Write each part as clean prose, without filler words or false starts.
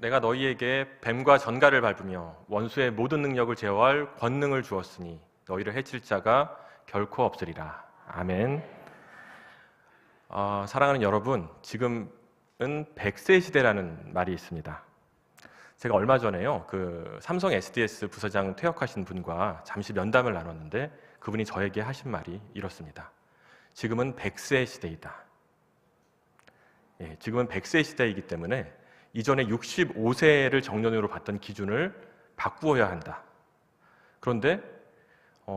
내가 너희에게 뱀과 전갈을 밟으며 원수의 모든 능력을 제어할 권능을 주었으니 너희를 해칠 자가 결코 없으리라. 아멘. 사랑하는 여러분, 지금은 100세 시대라는 말이 있습니다. 제가 얼마 전에요, 삼성 SDS 부서장 퇴역하신 분과 잠시 면담을 나눴는데 그분이 저에게 하신 말이 이렇습니다. 지금은 100세 시대이다. 지금은 100세 시대이기 때문에 이전에 65세를 정년으로 봤던 기준을 바꾸어야 한다. 그런데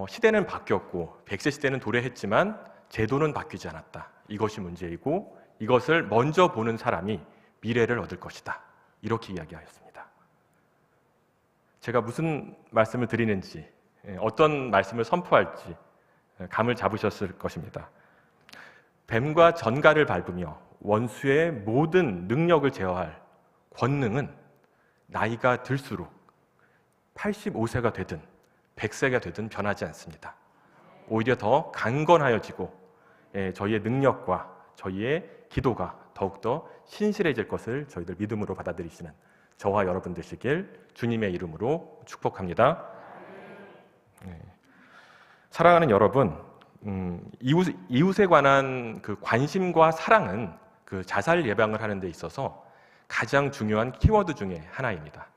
시대는 바뀌었고 100세 시대는 도래했지만 제도는 바뀌지 않았다. 이것이 문제이고 이것을 먼저 보는 사람이 미래를 얻을 것이다. 이렇게 이야기하였습니다. 제가 무슨 말씀을 드리는지, 어떤 말씀을 선포할지 감을 잡으셨을 것입니다. 뱀과 전갈을 밟으며 원수의 모든 능력을 제어할 권능은 나이가 들수록 85세가 되든 100세가 되든 변하지 않습니다. 오히려 더 강건하여지고 저희의 능력과 저희의 기도가 더욱더 신실해질 것을 저희들 믿음으로 받아들이시는 저와 여러분 되시길 주님의 이름으로 축복합니다. 사랑하는 여러분, 이웃에 관한 관심과 사랑은 자살 예방을 하는 데 있어서 가장 중요한 키워드 중에 하나입니다.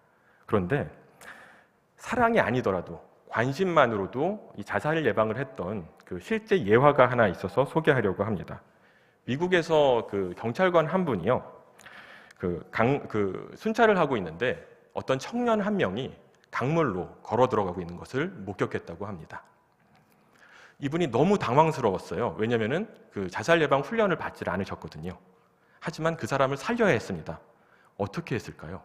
그런데 사랑이 아니더라도 관심만으로도 이 자살 예방을 했던 실제 예화가 하나 있어서 소개하려고 합니다. 미국에서 경찰관 한 분이요, 순찰을 하고 있는데 어떤 청년 한 명이 강물로 걸어 들어가고 있는 것을 목격했다고 합니다. 이분이 너무 당황스러웠어요. 왜냐하면 자살 예방 훈련을 받지 않으셨거든요. 하지만 그 사람을 살려야 했습니다. 어떻게 했을까요?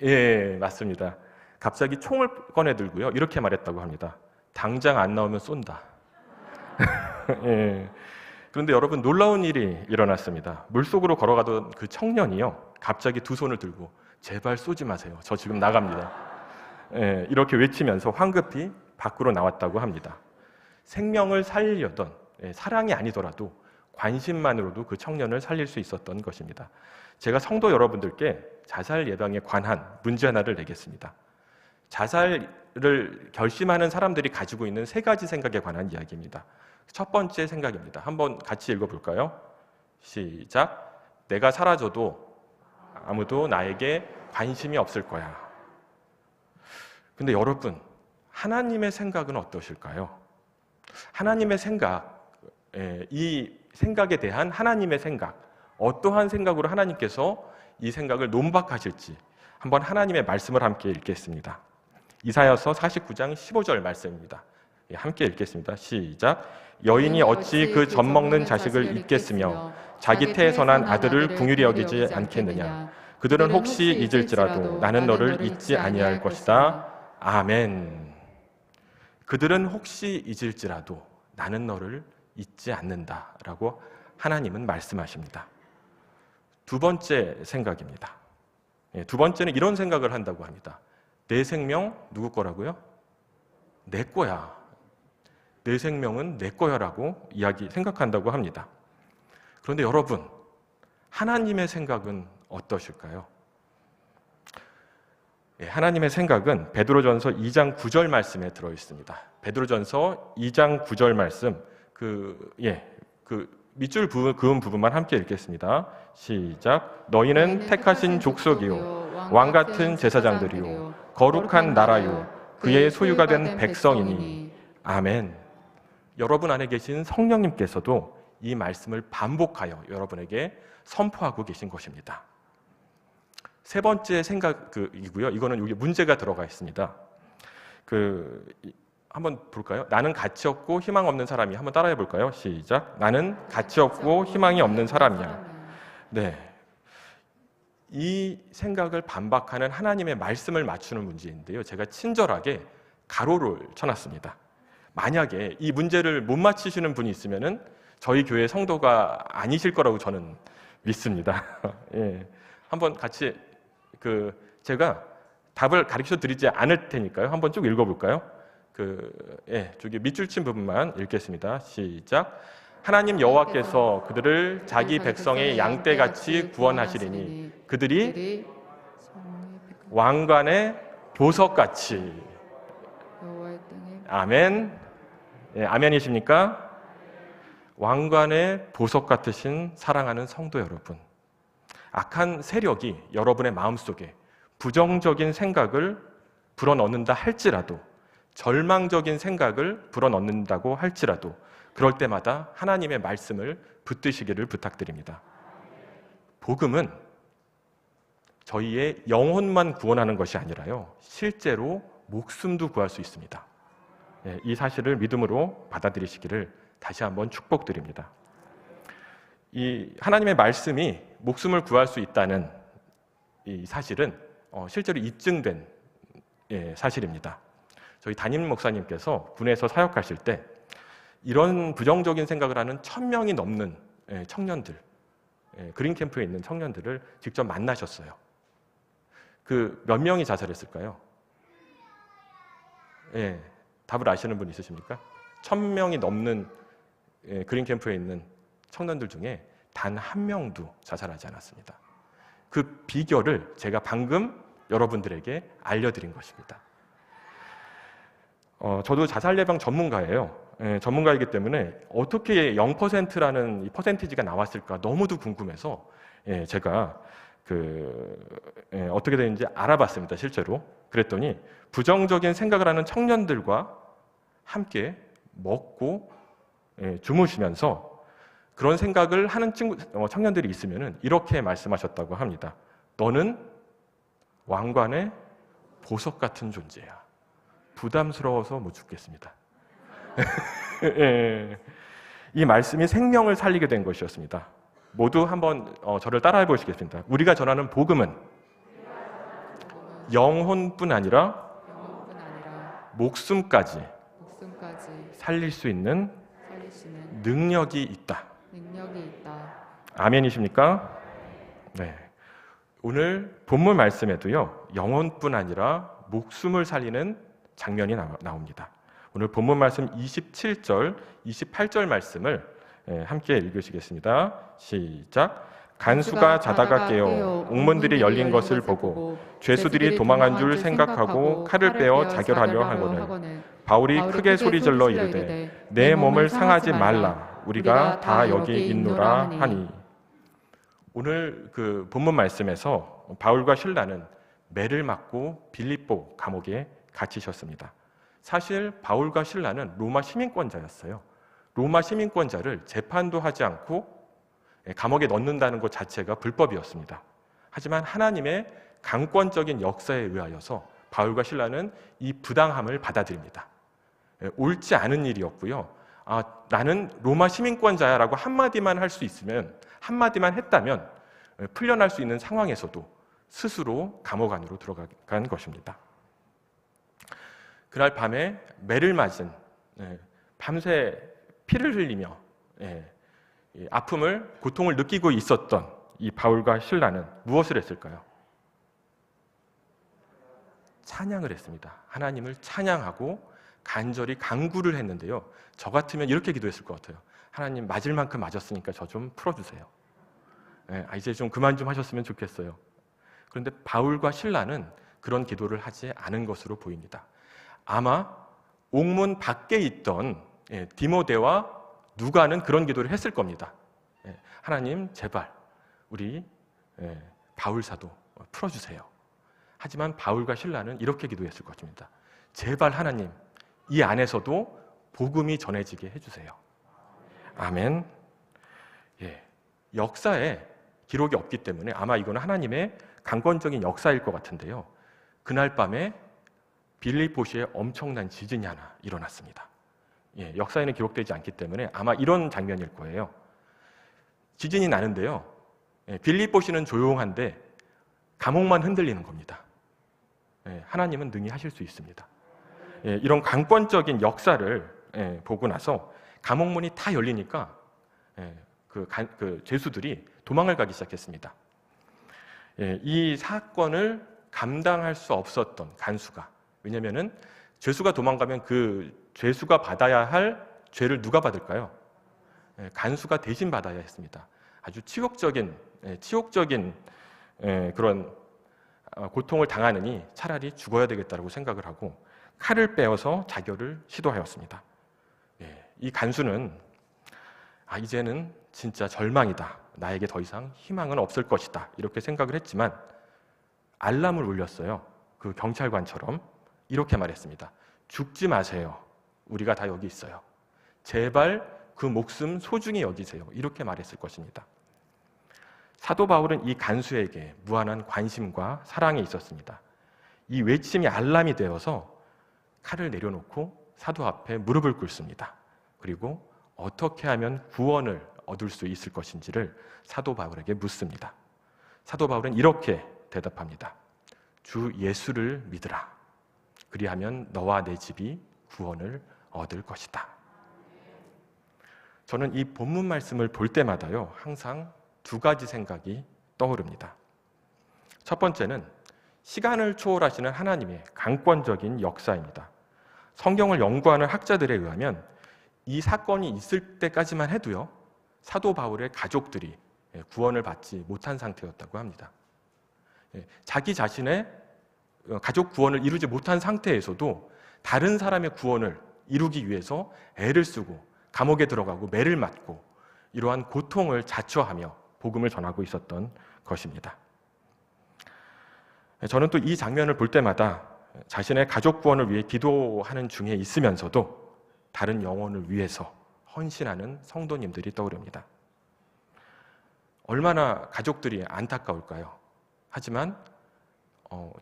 예, 맞습니다. 갑자기 총을 꺼내 들고요, 이렇게 말했다고 합니다. 당장 안 나오면 쏜다. 예. 그런데 여러분, 놀라운 일이 일어났습니다. 물속으로 걸어가던 그 청년이요, 갑자기 두 손을 들고 제발 쏘지 마세요. 저 지금 나갑니다. 예, 이렇게 외치면서 황급히 밖으로 나왔다고 합니다. 생명을 살리려던 사랑이 아니더라도 관심만으로도 그 청년을 살릴 수 있었던 것입니다. 제가 성도 여러분들께 자살 예방에 관한 문제 하나를 내겠습니다. 자살을 결심하는 사람들이 가지고 있는 3가지 생각에 관한 이야기입니다. 첫 번째 생각입니다. 한번 같이 읽어볼까요? 시작. 내가 사라져도 아무도 나에게 관심이 없을 거야. 근데 여러분, 하나님의 생각은 어떠실까요? 하나님의 생각, 이 생각에 대한 하나님의 생각, 어떠한 생각으로 하나님께서 이 생각을 논박하실지 한번 하나님의 말씀을 함께 읽겠습니다. 이사야서 49장 15절 말씀입니다. 함께 읽겠습니다. 시작. 여인이 어찌 그 젖 먹는 자식을 잊겠으며 자기 태에서 난 아들을 긍휼히 여기지 않겠느냐. 그들은 혹시 잊을지라도 나는 너를 잊지 아니할 것이다. 아멘. 그들은 혹시 잊을지라도 나는 너를 잊지 않는다라고 하나님은 말씀하십니다. 두 번째 생각입니다. 두 번째는 이런 생각을 한다고 합니다. 내 생명 누구 거라고요? 내 거야. 내 생명은 내 거야라고 생각한다고 합니다. 그런데 여러분, 하나님의 생각은 어떠실까요? 하나님의 생각은 베드로전서 2장 9절 말씀에 들어있습니다. 베드로전서 2장 9절 말씀, 밑줄 그은 부분만 함께 읽겠습니다. 시작. 너희는 택하신 족속이요 왕같은 제사장들이요 거룩한 나라요 그의 소유가 된 백성이니. 아멘. 여러분 안에 계신 성령님께서도 이 말씀을 반복하여 여러분에게 선포하고 계신 것입니다. 세 번째 생각이고요. 이거는 여기 문제가 들어가 있습니다. 한번 볼까요? 나는 가치 없고 희망 없는 사람이야. 한번 따라해 볼까요? 시작. 나는 가치 없고 희망이 없는 사람이야. 네. 이 생각을 반박하는 하나님의 말씀을 맞추는 문제인데요. 제가 친절하게 가로를 쳐놨습니다. 만약에 이 문제를 못 맞히시는 분이 있으면은 저희 교회 성도가 아니실 거라고 저는 믿습니다. 예. 한번 같이 제가 답을 가르쳐 드리지 않을 테니까요. 한번 쭉 읽어볼까요? 저기 밑줄 친 부분만 읽겠습니다. 시작. 하나님 여호와께서 그들을 자기 백성의 양떼같이 구원하시리니 그들이 왕관의 보석같이. 아멘. 예, 아멘이십니까? 왕관의 보석 같으신 사랑하는 성도 여러분, 악한 세력이 여러분의 마음속에 부정적인 생각을 불어넣는다 할지라도, 절망적인 생각을 불어넣는다고 할지라도 그럴 때마다 하나님의 말씀을 붙드시기를 부탁드립니다. 복음은 저희의 영혼만 구원하는 것이 아니라요, 실제로 목숨도 구할 수 있습니다. 이 사실을 믿음으로 받아들이시기를 다시 한번 축복드립니다. 이 하나님의 말씀이 목숨을 구할 수 있다는 이 사실은 실제로 입증된 사실입니다. 저희 담임 목사님께서 군에서 사역하실 때 이런 부정적인 생각을 하는 1000명이 넘는 청년들, 그린 캠프에 있는 청년들을 직접 만나셨어요. 그 몇 명이 자살했을까요? 답을 아시는 분 있으십니까? 1000명이 넘는 그린 캠프에 있는 청년들 중에 단 한 명도 자살하지 않았습니다. 그 비결을 제가 방금 여러분들에게 알려드린 것입니다. 저도 자살 예방 전문가예요. 전문가이기 때문에 어떻게 0%라는 이 퍼센티지가 나왔을까 너무도 궁금해서 제가 어떻게 되는지 알아봤습니다. 실제로. 그랬더니 부정적인 생각을 하는 청년들과 함께 먹고 주무시면서 그런 생각을 하는 청년들이 있으면 이렇게 말씀하셨다고 합니다. 너는 왕관의 보석 같은 존재야. 부담스러워서 못 죽겠습니다. 이 말씀이 생명을 살리게 된 것이었습니다. 모두 한번 저를 따라해 보시겠습니다. 우리가 전하는 복음은 영혼뿐 아니라 목숨까지 살릴 수 있는 능력이 있다. 아멘이십니까? 네. 오늘 본문 말씀에도요, 영혼뿐 아니라 목숨을 살리는 장면이 나옵니다. 오늘 본문 말씀 27절, 28절 말씀을 함께 읽으시겠습니다. 시작. 간수가 자다가 깨어 옥문들이 열린 것을 보고 죄수들이 도망한 줄 생각하고 칼을 빼어 자결하려 하거늘 바울이 크게 소리질러 이르되 내 몸을 상하지 말라. 우리가 다 여기 있노라 하니. 오늘 그 본문 말씀에서 바울과 실라는 매를 맞고 빌립보 감옥에 갇히셨습니다. 사실 바울과 실라는 로마 시민권자였어요. 로마 시민권자를 재판도 하지 않고 감옥에 넣는다는 것 자체가 불법이었습니다. 하지만 하나님의 강권적인 역사에 의하여서 바울과 실라는 이 부당함을 받아들입니다. 옳지 않은 일이었고요. 나는 로마 시민권자야라고 한마디만 할 수 있으면, 한마디만 했다면 풀려날 수 있는 상황에서도 스스로 감옥 안으로 들어간 것입니다. 그날 밤에 매를 맞은, 밤새 피를 흘리며 아픔을, 고통을 느끼고 있었던 이 바울과 실라는 무엇을 했을까요? 찬양을 했습니다. 하나님을 찬양하고 간절히 간구를 했는데요. 저 같으면 이렇게 기도했을 것 같아요. 하나님, 맞을 만큼 맞았으니까 저 좀 풀어주세요. 이제 좀 그만 좀 하셨으면 좋겠어요. 그런데 바울과 실라는 그런 기도를 하지 않은 것으로 보입니다. 아마 옥문 밖에 있던 디모데와 누가는 그런 기도를 했을 겁니다. 하나님, 제발 우리 바울 사도 풀어주세요. 하지만 바울과 실라는 이렇게 기도했을 것입니다. 제발 하나님, 이 안에서도 복음이 전해지게 해주세요. 아멘. 역사에 기록이 없기 때문에 아마 이거는 하나님의 강권적인 역사일 것 같은데요. 그날 밤에 빌립보시에 엄청난 지진이 하나 일어났습니다. 역사에는 기록되지 않기 때문에 아마 이런 장면일 거예요. 지진이 나는데요. 빌립보시는 조용한데 감옥만 흔들리는 겁니다. 하나님은 능히 하실 수 있습니다. 이런 강권적인 역사를 보고 나서 감옥문이 다 열리니까 그 죄수들이 도망을 가기 시작했습니다. 이 사건을 감당할 수 없었던 간수가, 왜냐하면 죄수가 도망가면 그 죄수가 받아야 할 죄를 누가 받을까요? 간수가 대신 받아야 했습니다. 아주 치욕적인 그런 고통을 당하느니 차라리 죽어야 되겠다고 생각을 하고 칼을 빼어서 자결을 시도하였습니다. 이 간수는 이제는 진짜 절망이다. 나에게 더 이상 희망은 없을 것이다. 이렇게 생각을 했지만 알람을 울렸어요. 그 경찰관처럼 이렇게 말했습니다. 죽지 마세요. 우리가 다 여기 있어요. 제발 그 목숨 소중히 여기세요. 이렇게 말했을 것입니다. 사도 바울은 이 간수에게 무한한 관심과 사랑이 있었습니다. 이 외침이 알람이 되어서 칼을 내려놓고 사도 앞에 무릎을 꿇습니다. 그리고 어떻게 하면 구원을 얻을 수 있을 것인지를 사도 바울에게 묻습니다. 사도 바울은 이렇게 대답합니다. 주 예수를 믿으라. 그리하면 너와 내 집이 구원을 얻을 것이다. 저는 이 본문 말씀을 볼 때마다요, 항상 두 가지 생각이 떠오릅니다. 첫 번째는 시간을 초월하시는 하나님의 강권적인 역사입니다. 성경을 연구하는 학자들에 의하면 이 사건이 있을 때까지만 해도요, 사도 바울의 가족들이 구원을 받지 못한 상태였다고 합니다. 자기 자신의 가족 구원을 이루지 못한 상태에서도 다른 사람의 구원을 이루기 위해서 애를 쓰고 감옥에 들어가고 매를 맞고 이러한 고통을 자처하며 복음을 전하고 있었던 것입니다. 저는 또 이 장면을 볼 때마다 자신의 가족 구원을 위해 기도하는 중에 있으면서도 다른 영혼을 위해서 헌신하는 성도님들이 떠오릅니다. 얼마나 가족들이 안타까울까요? 하지만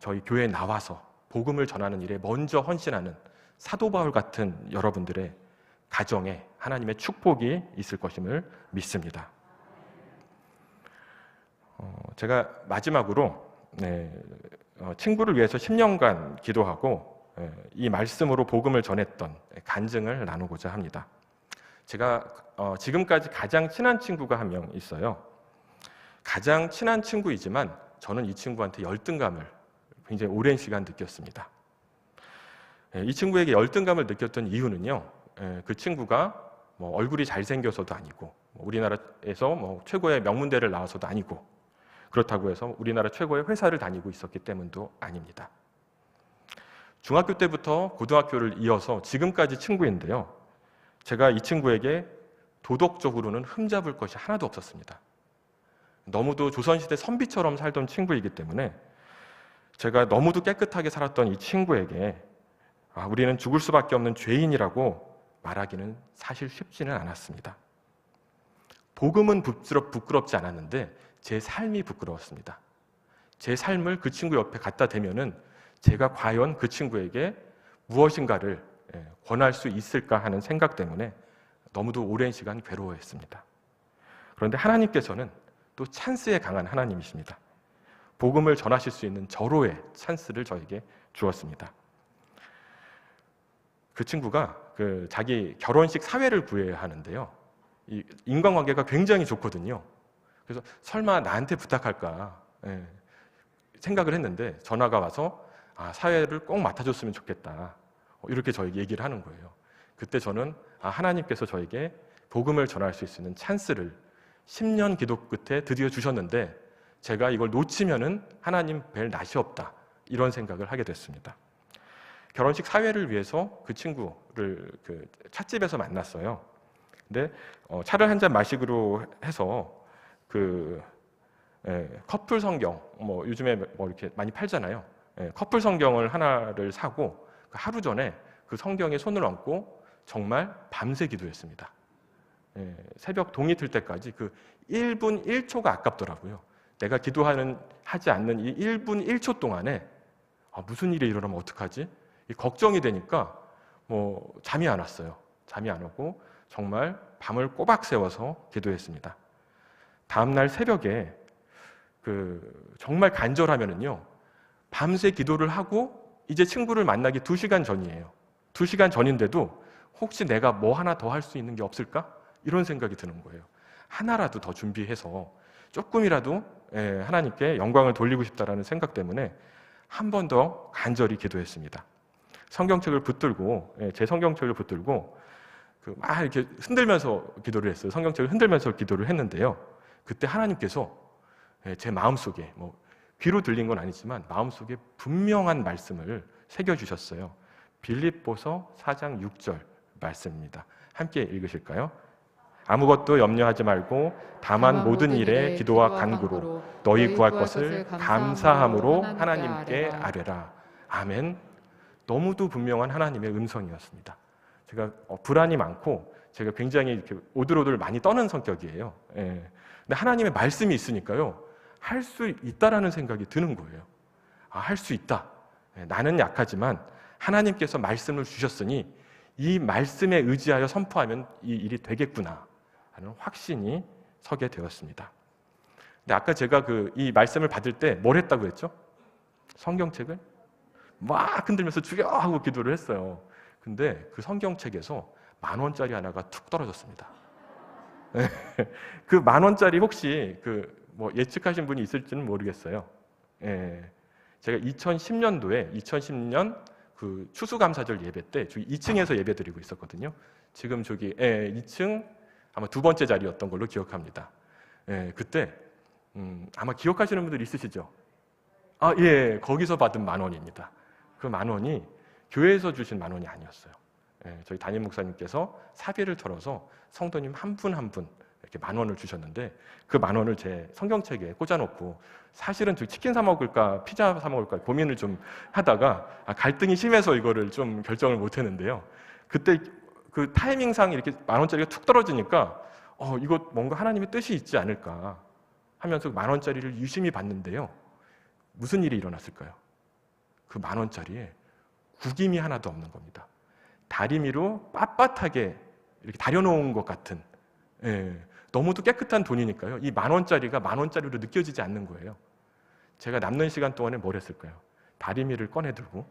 저희 교회에 나와서 복음을 전하는 일에 먼저 헌신하는 사도 바울 같은 여러분들의 가정에 하나님의 축복이 있을 것임을 믿습니다. 제가 마지막으로 친구를 위해서 10년간 기도하고 이 말씀으로 복음을 전했던 간증을 나누고자 합니다. 제가 지금까지 가장 친한 친구가 한 명 있어요. 가장 친한 친구이지만 저는 이 친구한테 열등감을 굉장히 오랜 시간 느꼈습니다. 이 친구에게 열등감을 느꼈던 이유는요, 그 친구가 얼굴이 잘생겨서도 아니고 우리나라에서 최고의 명문대를 나와서도 아니고 그렇다고 해서 우리나라 최고의 회사를 다니고 있었기 때문도 아닙니다. 중학교 때부터 고등학교를 이어서 지금까지 친구인데요, 제가 이 친구에게 도덕적으로는 흠잡을 것이 하나도 없었습니다. 너무도 조선시대 선비처럼 살던 친구이기 때문에 제가 너무도 깨끗하게 살았던 이 친구에게 우리는 죽을 수밖에 없는 죄인이라고 말하기는 사실 쉽지는 않았습니다. 복음은 부끄럽지 않았는데 제 삶이 부끄러웠습니다. 제 삶을 그 친구 옆에 갖다 대면은 제가 과연 그 친구에게 무엇인가를 권할 수 있을까 하는 생각 때문에 너무도 오랜 시간 괴로워했습니다. 그런데 하나님께서는 또 찬스에 강한 하나님이십니다. 복음을 전하실 수 있는 절호의 찬스를 저에게 주었습니다. 그 친구가 자기 결혼식 사회를 구해야 하는데요, 이 인간관계가 굉장히 좋거든요. 그래서 설마 나한테 부탁할까 생각을 했는데 전화가 와서 사회를 꼭 맡아줬으면 좋겠다, 이렇게 저에게 얘기를 하는 거예요. 그때 저는 하나님께서 저에게 복음을 전할 수 있는 찬스를 10년 기도 끝에 드디어 주셨는데 제가 이걸 놓치면은 하나님 뵐 낯이 없다, 이런 생각을 하게 됐습니다. 결혼식 사회를 위해서 그 친구를 찻집에서 만났어요. 근데 차를 한 잔 마시기로 해서 커플 성경, 요즘에 이렇게 많이 팔잖아요. 커플 성경을 하나를 사고 하루 전에 그 성경에 손을 얹고 정말 밤새 기도했습니다. 새벽 동이 틀 때까지 1분 1초가 아깝더라고요. 내가 하지 않는 이 1분 1초 동안에 무슨 일이 일어나면 어떡하지? 걱정이 되니까 잠이 안 왔어요. 잠이 안 오고 정말 밤을 꼬박 새워서 기도했습니다. 다음날 새벽에 정말 간절하면은요, 밤새 기도를 하고 이제 친구를 만나기 2시간 전이에요. 2시간 전인데도 혹시 내가 뭐 하나 더 할 수 있는 게 없을까? 이런 생각이 드는 거예요. 하나라도 더 준비해서 조금이라도 하나님께 영광을 돌리고 싶다라는 생각 때문에 한 번 더 간절히 기도했습니다. 제 성경책을 붙들고 막 이렇게 흔들면서 기도를 했어요. 성경책을 흔들면서 기도를 했는데요. 그때 하나님께서 제 마음속에 귀로 들린 건 아니지만 마음속에 분명한 말씀을 새겨주셨어요. 빌립보서 4장 6절 말씀입니다. 함께 읽으실까요? 아무것도 염려하지 말고 다만 모든 일에 기도와 간구로 너희 구할 것을 감사함으로 하나님께 아뢰라. 아멘. 너무도 분명한 하나님의 음성이었습니다. 제가 불안이 많고 제가 굉장히 이렇게 오들오들 많이 떠는 성격이에요. 근데 하나님의 말씀이 있으니까요, 할 수 있다라는 생각이 드는 거예요. 할 수 있다. 나는 약하지만 하나님께서 말씀을 주셨으니 이 말씀에 의지하여 선포하면 이 일이 되겠구나 하는 확신이 서게 되었습니다. 근데 아까 제가 이 말씀을 받을 때 뭘 했다고 했죠? 성경책을 막 흔들면서 주여 하고 기도를 했어요. 근데 그 성경책에서 10,000원짜리 하나가 툭 떨어졌습니다. 그 10,000원짜리 혹시 예측하신 분이 있을지는 모르겠어요. 제가 2010년 그 추수감사절 예배 때 저기 2층에서 예배 드리고 있었거든요. 지금 저기 2층 아마 2번째 자리였던 걸로 기억합니다. 그때 아마 기억하시는 분들 있으시죠? 예, 거기서 받은 10,000원입니다. 그 10,000원이 교회에서 주신 10,000원이 아니었어요. 저희 담임 목사님께서 사비를 털어서 성도님 한 분 한 분 이렇게 10,000원을 주셨는데 그 10,000원을 제 성경책에 꽂아놓고 사실은 치킨 사 먹을까 피자 사 먹을까 고민을 좀 하다가 갈등이 심해서 이거를 좀 결정을 못했는데요. 그때 그 타이밍상 이렇게 10,000원짜리가 툭 떨어지니까 이거 뭔가 하나님의 뜻이 있지 않을까 하면서 10,000원짜리를 유심히 봤는데요. 무슨 일이 일어났을까요? 그 10,000원짜리에 구김이 하나도 없는 겁니다. 다리미로 빳빳하게 이렇게 다려놓은 것 같은, 너무도 깨끗한 돈이니까요. 이 10,000원짜리가 10,000원짜리로 느껴지지 않는 거예요. 제가 남는 시간 동안에 뭘 했을까요? 다리미를 꺼내들고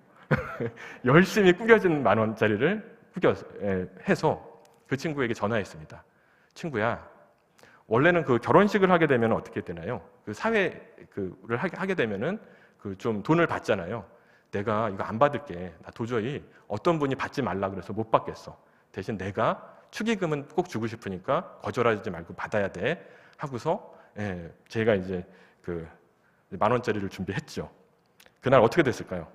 열심히 구겨진 10,000원짜리를 해서 그 친구에게 전화했습니다. 친구야, 원래는 그 결혼식을 하게 되면 어떻게 되나요? 그 사회를 하게 되면은 좀 돈을 받잖아요. 내가 이거 안 받을게. 나 도저히 어떤 분이 받지 말라 그래서 못 받겠어. 대신 내가 축의금은 꼭 주고 싶으니까 거절하지 말고 받아야 돼. 하고서 제가 이제 그 10,000원짜리를 준비했죠. 그날 어떻게 됐을까요?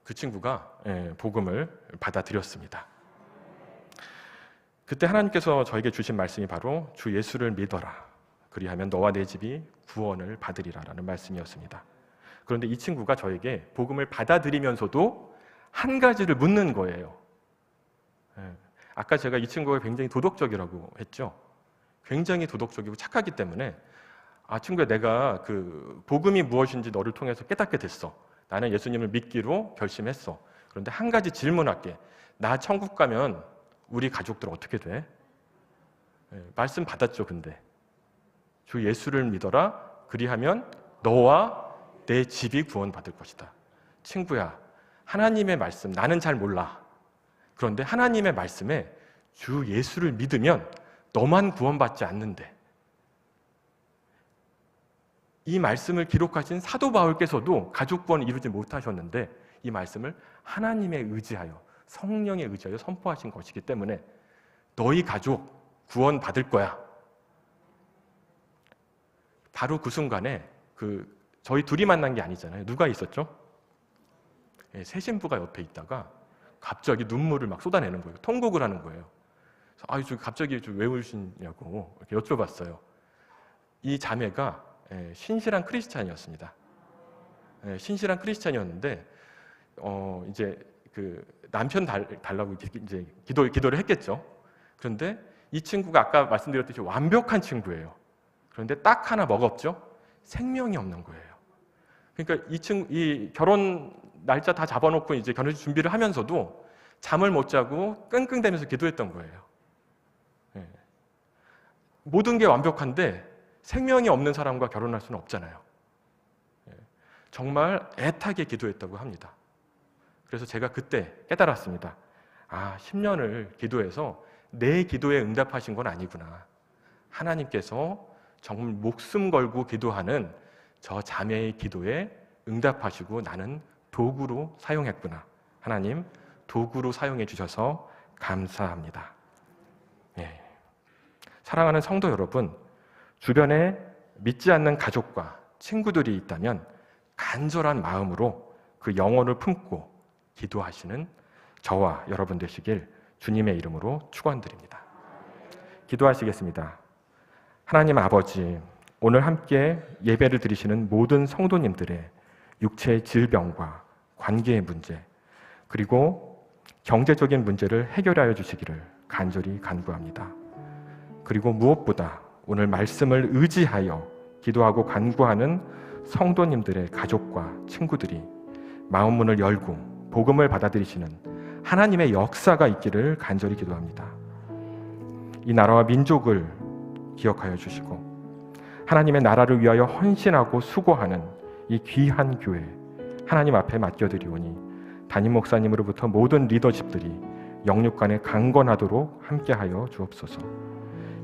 그 친구가 복음을 받아들였습니다. 그때 하나님께서 저에게 주신 말씀이 바로 주 예수를 믿어라. 그리하면 너와 내 집이 구원을 받으리라라는 말씀이었습니다. 그런데 이 친구가 저에게 복음을 받아들이면서도 한 가지를 묻는 거예요. 아까 제가 이 친구가 굉장히 도덕적이라고 했죠. 굉장히 도덕적이고 착하기 때문에 친구야, 내가 그 복음이 무엇인지 너를 통해서 깨닫게 됐어. 나는 예수님을 믿기로 결심했어. 그런데 한 가지 질문할게. 나 천국 가면 우리 가족들 어떻게 돼? 말씀 받았죠. 근데 주 예수를 믿어라. 그리하면 너와 내 집이 구원받을 것이다. 친구야, 하나님의 말씀 나는 잘 몰라. 그런데 하나님의 말씀에 주 예수를 믿으면 너만 구원받지 않는데, 이 말씀을 기록하신 사도 바울께서도 가족 구원을 이루지 못하셨는데 이 말씀을 하나님에 의지하여 성령에 의지하여 선포하신 것이기 때문에 너희 가족 구원받을 거야. 바로 그 순간에 저희 둘이 만난 게 아니잖아요. 누가 있었죠? 새 신부가 옆에 있다가 갑자기 눈물을 막 쏟아내는 거예요. 통곡을 하는 거예요. 그래서 갑자기 왜 우시냐고 이렇게 여쭤봤어요. 이 자매가 신실한 크리스찬이었습니다. 신실한 크리스찬이었는데 이제 그 남편 달라고 이제 기도를 했겠죠. 그런데 이 친구가 아까 말씀드렸듯이 완벽한 친구예요. 그런데 딱 하나 먹었죠. 생명이 없는 거예요. 그러니까 이 결혼 날짜 다 잡아놓고 이제 결혼식 준비를 하면서도 잠을 못 자고 끙끙대면서 기도했던 거예요. 모든 게 완벽한데 생명이 없는 사람과 결혼할 수는 없잖아요. 정말 애타게 기도했다고 합니다. 그래서 제가 그때 깨달았습니다. 10년을 기도해서 내 기도에 응답하신 건 아니구나. 하나님께서 정말 목숨 걸고 기도하는 저 자매의 기도에 응답하시고 나는 도구로 사용했구나. 하나님, 도구로 사용해 주셔서 감사합니다. 예. 사랑하는 성도 여러분, 주변에 믿지 않는 가족과 친구들이 있다면 간절한 마음으로 그 영혼을 품고 기도하시는 저와 여러분 되시길 주님의 이름으로 축원드립니다. 기도하시겠습니다. 하나님 아버지, 오늘 함께 예배를 드리시는 모든 성도님들의 육체의 질병과 관계의 문제, 그리고 경제적인 문제를 해결하여 주시기를 간절히 간구합니다. 그리고 무엇보다 오늘 말씀을 의지하여 기도하고 간구하는 성도님들의 가족과 친구들이 마음 문을 열고 복음을 받아들이시는 하나님의 역사가 있기를 간절히 기도합니다. 이 나라와 민족을 기억하여 주시고 하나님의 나라를 위하여 헌신하고 수고하는 이 귀한 교회 하나님 앞에 맡겨드리오니 담임 목사님으로부터 모든 리더십들이 영육 간에 강건하도록 함께하여 주옵소서.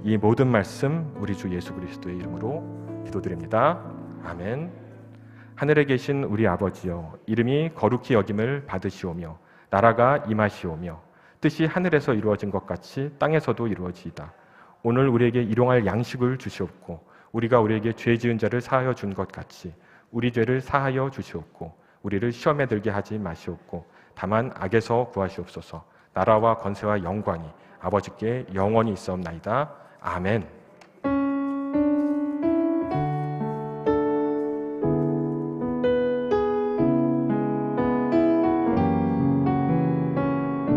이 모든 말씀 우리 주 예수 그리스도의 이름으로 기도드립니다. 아멘. 하늘에 계신 우리 아버지여, 이름이 거룩히 여김을 받으시오며 나라가 임하시오며 뜻이 하늘에서 이루어진 것 같이 땅에서도 이루어지이다. 오늘 우리에게 일용할 양식을 주시옵고 우리가 우리에게 죄 지은 자를 사하여 준 것 같이 우리 죄를 사하여 주시옵고 우리를 시험에 들게 하지 마시옵고 다만 악에서 구하시옵소서. 나라와 권세와 영광이 아버지께 영원히 있사옵나이다. 아멘.